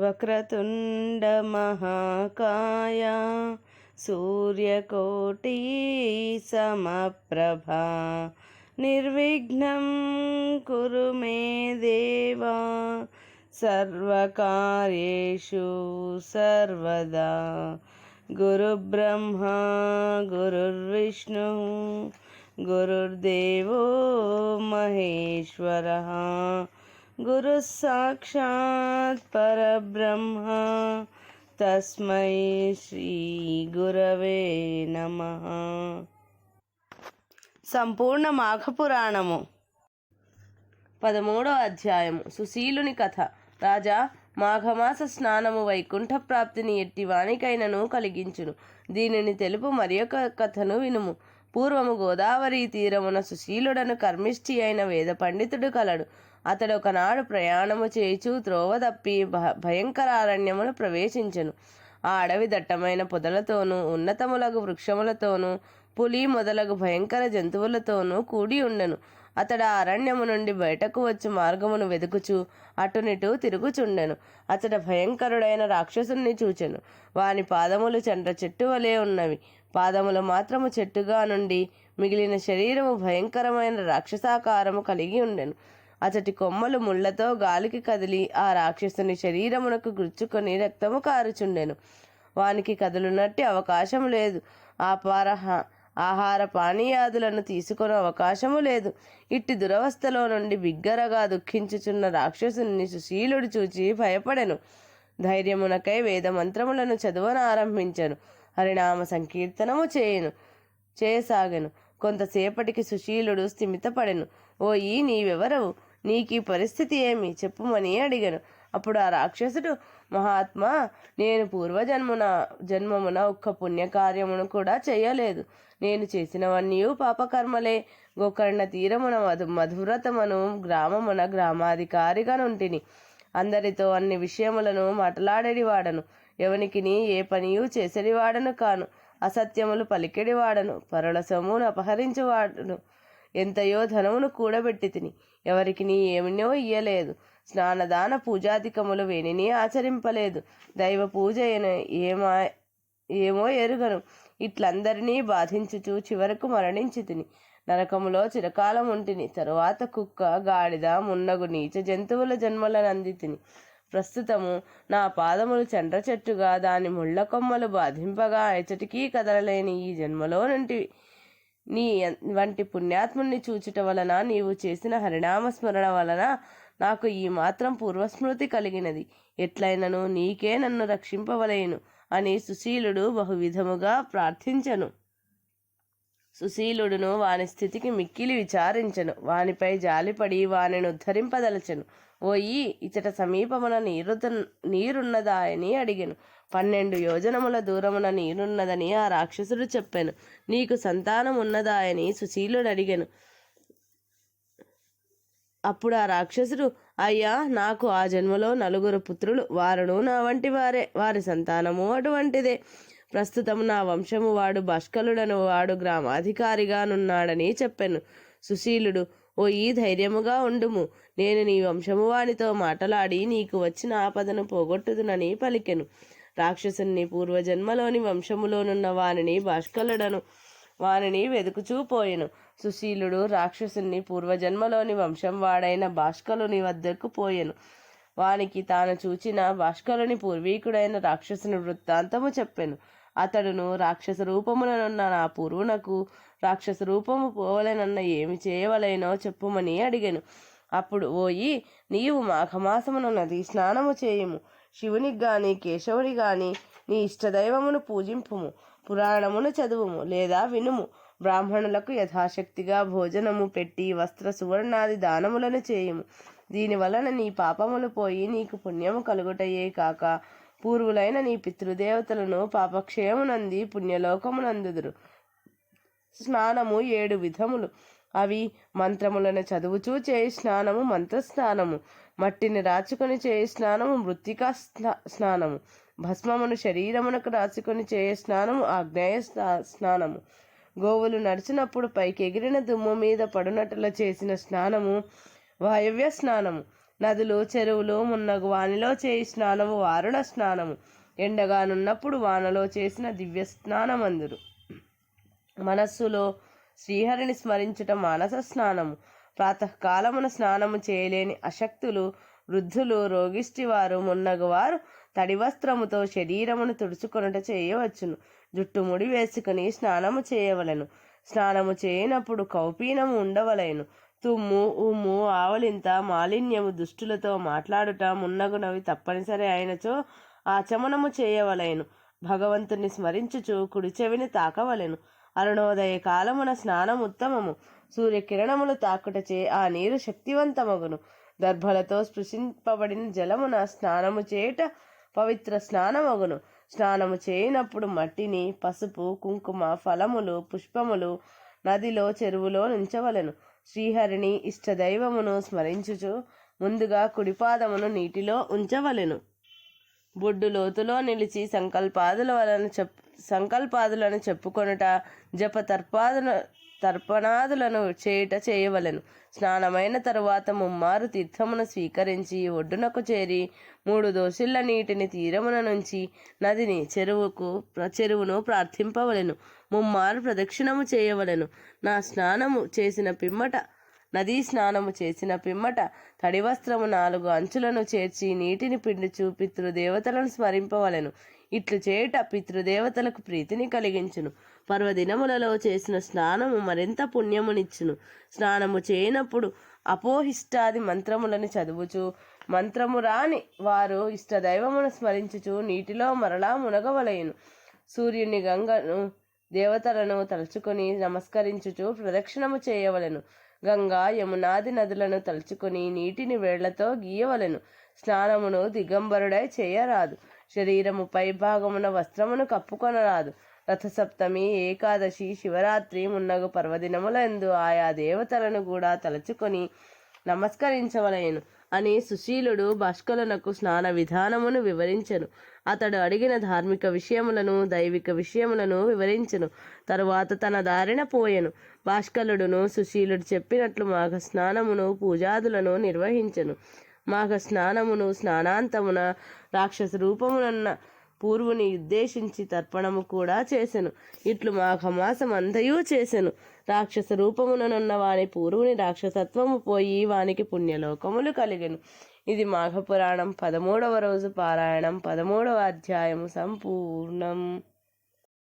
వక్రతుండ మహాకాయ సూర్యకోటి సమప్రభా నిర్విఘ్నం కురు మే దేవా సర్వకార్యేషు సర్వదా. గురుబ్రహ్మా గురుర్విష్ణు గురుర్దేవో మహేశ్వరః గురుః సాక్షాత్ పరబ్రహ్మ తస్మై శ్రీ గురవే నమః. సంపూర్ణ మాఘపురాణము 13వ అధ్యాయము. సుశీలుని కథ. రాజా, మాఘమాస స్నానము వైకుంఠ ప్రాప్తిని ఎట్టి వానికైనను కలిగించును. దీనిని తెలుపు మరియొక కథను వినుము. పూర్వము గోదావరి తీరమున సుశీలుడను కర్మిష్ఠి అయిన వేద పండితుడు కలడు. అతడు ఒకనాడు ప్రయాణము చేయుచు త్రోవ తప్పి భయంకరారణ్యమును ప్రవేశించెను. ఆ అడవి దట్టమైన పొదలతోనూ ఉన్నతములగు వృక్షములతోనూ పులి మొదలగు భయంకర జంతువులతోనూ కూడి ఉండెను. అతడు ఆ అరణ్యము నుండి బయటకు వచ్చి మార్గమును వెదుకుచు అటునిటు తిరుగుచుండెను. అతడు భయంకరుడైన రాక్షసుని చూచెను. వాని పాదములు చండ్ర చెట్టు వలె ఉన్నవి. పాదములు మాత్రము చెట్టుగా నుండి మిగిలిన శరీరము భయంకరమైన రాక్షసాకారము కలిగి ఉండెను. అతడి కొమ్మలు ముళ్లతో గాలికి కదిలి ఆ రాక్షసుని శరీరమునకు గుచ్చుకొని రక్తము కారుచుండెను. వానికి కదులునట్టి అవకాశం లేదు. ఆహార పానీయాదులను తీసుకొని అవకాశము లేదు. ఇట్టి దురవస్థలో నుండి బిగ్గరగా దుఃఖించుచున్న రాక్షసుని సుశీలుడు చూచి భయపడెను. ధైర్యమునకై వేదమంత్రములను చదువనారంభించెను. హరినామ సంకీర్తనము చేయసాగెను. కొంతసేపటికి సుశీలుడు స్థిమితపడెను. ఓయి, నీవెవరవు? నీకీ పరిస్థితి ఏమి? చెప్పుమని అడిగెను. అప్పుడు ఆ రాక్షసుడు, మహాత్మా, నేను జన్మమున ఒక్క పుణ్యకార్యమును కూడా చేయలేదు. నేను చేసినవన్నీ పాపకర్మలే. గోకర్ణ తీరమున మధువ్రతమును గ్రామమున గ్రామాధికారిగా నుంటిని. అందరితో అన్ని విషయములను మాట్లాడేడివాడను. ఎవనికి ఏ పనియూ చేసేడివాడను కాను. అసత్యములు పలికెడివాడను. పరుల సొమ్మును అపహరించువాడను. ఎంతయో ధనమును కూడబెట్టి తిని ఎవరికి ఏమినో ఇయ్యలేదు. స్నానదాన పూజాధికములు వేనిని ఆచరింపలేదు. దైవ పూజ ఏమో ఎరుగను. ఇట్లందరినీ బాధించుచు చివరకు మరణించి తిని నరకములో చిరకాలం ఉంటిని. తరువాత కుక్క, గాడిద మున్నగు నీచ జంతువుల జన్మలనంది తిని. ప్రస్తుతము నా పాదములు చండ్ర చెట్టుగా దాని ముళ్ళ కొమ్మలు బాధింపగా ఎచటికీ కదలలేని ఈ జన్మలో నుండి నీ వంటి పుణ్యాత్ముని చూచుట వలన, నీవు చేసిన హరినామస్మరణ వలన నాకు ఈ మాత్రం పూర్వస్మృతి కలిగినది. ఎట్లయినను నీకే నన్ను రక్షింపవలేను అని సుశీలుడు బహువిధముగా ప్రార్థించెను. సుశీలుడును వాని స్థితికి మిక్కిలి విచారించెను. వానిపై జాలిపడి వానిని ఉద్ధరింపదలచెను. ఓయి, ఇచట సమీపమున నీరున్నదాయని అడిగెను. 12 యోజనముల దూరమున నీరున్నదని ఆ రాక్షసుడు చెప్పెను. నీకు సంతానం ఉన్నదాయని సుశీలుడు అడిగెను. అప్పుడు ఆ రాక్షసుడు, అయ్యా, నాకు ఆ జన్మలో 4 పుత్రులు. వారును నా వంటి వారే. వారి సంతానము అటువంటిదే. ప్రస్తుతం నా వంశము వాడు భాష్కలుడను వాడు గ్రామాధికారిగా నున్నాడని చెప్పెను. సుశీలుడు, ఓ ఈ ధైర్యముగా ఉండుము. నేను నీ వంశము వానితో మాటలాడి నీకు వచ్చిన ఆపదను పోగొట్టుదునని పలికెను. రాక్షసుని పూర్వజన్మలోని వంశములోనున్న వానిని భాష్కలుడను వానిని వెదుకుచూపోయెను. సుశీలుడు రాక్షసుని పూర్వజన్మలోని వంశం వాడైన భాష్కలుని వద్దకు పోయెను. వానికి తాను చూచిన భాష్కలుని పూర్వీకుడైన రాక్షసుని వృత్తాంతము చెప్పెను. అతడును, రాక్షస రూపములనున్న నా పూర్వునకు రాక్షస రూపము పోవలెనన్న ఏమి చేయవలెనో చెప్పుమని అడిగెను. అప్పుడు, ఓయి, నీవు మాఘమాసమున నదీ స్నానము చేయుము. శివునికి గాని కేశవుని గాని నీ ఇష్టదైవమును పూజింపుము. పురాణమును చదువుము లేదా వినుము. బ్రాహ్మణులకు యథాశక్తిగా భోజనము పెట్టి వస్త్ర సువర్ణాది దానములను చేయుము. దీనివలన నీ పాపములు పోయి నీకు పుణ్యము కలుగుటయే కాక పూర్వులైన నీ పితృదేవతలను పాపక్షయమునంది పుణ్యలోకమునందుదురు. స్నానము 7 విధములు. అవి: మంత్రములను చదువుచూ చేయి స్నానము మంత్రస్నానము, మట్టిని రాచుకొని చేయి స్నానము మృత్తికా స్నానము, భస్మమును శరీరమునకు రాచుకొని చేయ స్నానము ఆగ్నేయ స్నానము, గోవులు నడిచినప్పుడు పైకి ఎగిరిన దుమ్ము మీద పడునట్ల చేసిన స్నానము వాయవ్య స్నానము, నదులు చెరువులు మున్నగు వానిలో చేయి స్నానము వారుణ స్నానము. ఎండగానున్నప్పుడు వానలో చేసిన దివ్య స్నానమందురు. మనస్సులో శ్రీహరిని స్మరించుట మానస స్నానము. ప్రాతకాలమున స్నానము చేయలేని అశక్తులు, వృద్ధులు, రోగిష్టివారు మున్నగువారు తడి వస్త్రముతో శరీరమును తుడుచుకొనుట చేయవచ్చును. జుట్టు ముడి వేసుకుని స్నానము చేయవలెను. స్నానము చేయనప్పుడు కౌపీనము ఉండవలెను. తుమ్ము, ఉమ్ము, ఆవలింత, మాలిన్యము, దుష్టులతో మాట్లాడుట మున్నగునవి తప్పనిసరి అయినచో ఆచమనము చేయవలెను. భగవంతుని స్మరించుచు కుడి చెవిని తాకవలెను. అరుణోదయ కాలమున స్నానం ఉత్తమము. సూర్యకిరణములు తాకుటచే ఆ నీరు శక్తివంతమగును. దర్భలతో స్పృశింపబడిన జలమున స్నానము చేయుట పవిత్ర స్నానమగును. స్నానము చేయనప్పుడు మట్టిని, పసుపు, కుంకుమ, ఫలములు, పుష్పములు నదిలో చెరువులో నుంచవలెను. శ్రీహరిని ఇష్టదైవమును స్మరించుచు ముందుగా కుడిపాదమును నీటిలో ఉంచవలెను. బొడ్డు లోతులో నిలిచి సంకల్పాదులను చెప్పుకొనుట, జప తర్పణాదులను చేయుట చేయవలెను. స్నానమైన తరువాత ముమ్మారు తీర్థమును స్వీకరించి ఒడ్డునకు చేరి 3 దోసిళ్ల నీటిని తీరమున నుంచి నదిని చెరువును ప్రార్థింపవలెను. ముమ్మారు ప్రదక్షిణము చేయవలెను. నదీ స్నానము చేసిన పిమ్మట తడి వస్త్రము 4 అంచులను చేర్చి నీటిని పిండుచు పితృదేవతలను స్మరింపవలెను. ఇట్లు చేయుట పితృదేవతలకు ప్రీతిని కలిగించును. పర్వదినములలో చేసిన స్నానము మరింత పుణ్యమునిచ్చును. స్నానము చేయనప్పుడు అపోహిష్టాది మంత్రములను చదువుచు, మంత్రము రాని వారు ఇష్టదైవమును స్మరించుచు నీటిలో మరలా మునగవలెను. సూర్యుని, గంగను, దేవతలను తలుచుకొని నమస్కరించుచు ప్రదక్షిణము చేయవలెను. గంగా, యమునాది నదులను తలుచుకొని నీటిని వేళ్లతో గీయవలెను. స్నానమును దిగంబరుడై చేయరాదు. శరీరము పై భాగమున వస్త్రమును కప్పుకొనరాదు. రథసప్తమి, ఏకాదశి, శివరాత్రి మున్నగు పర్వదినములందు ఆయా దేవతలను కూడా తలుచుకొని నమస్కరించవలెను అని సుశీలుడు భాస్కరునకు స్నాన విధానమును వివరించెను. అతడు అడిగిన ధార్మిక విషయములను, దైవిక విషయములను వివరించెను. తరువాత తన దారిన పోయెను. భాస్కరుడును సుశీలుడు చెప్పినట్లు మాఘ స్నానమును, పూజాదులను నిర్వహించెను. మాఘ స్నానమును స్నానాంతమున రాక్షస రూపమునున్న పూర్వుని ఉద్దేశించి తర్పణము కూడా చేసెను. ఇట్లు మాఘమాసమంతయు చేసెను. రాక్షస రూపముననున్న వాని పూర్వుని రాక్షసత్వము పోయి వానికి పుణ్యలోకములు కలిగెను. ఇది మాఘపురాణం 13వ రోజు పారాయణం 13వ అధ్యాయము సంపూర్ణం.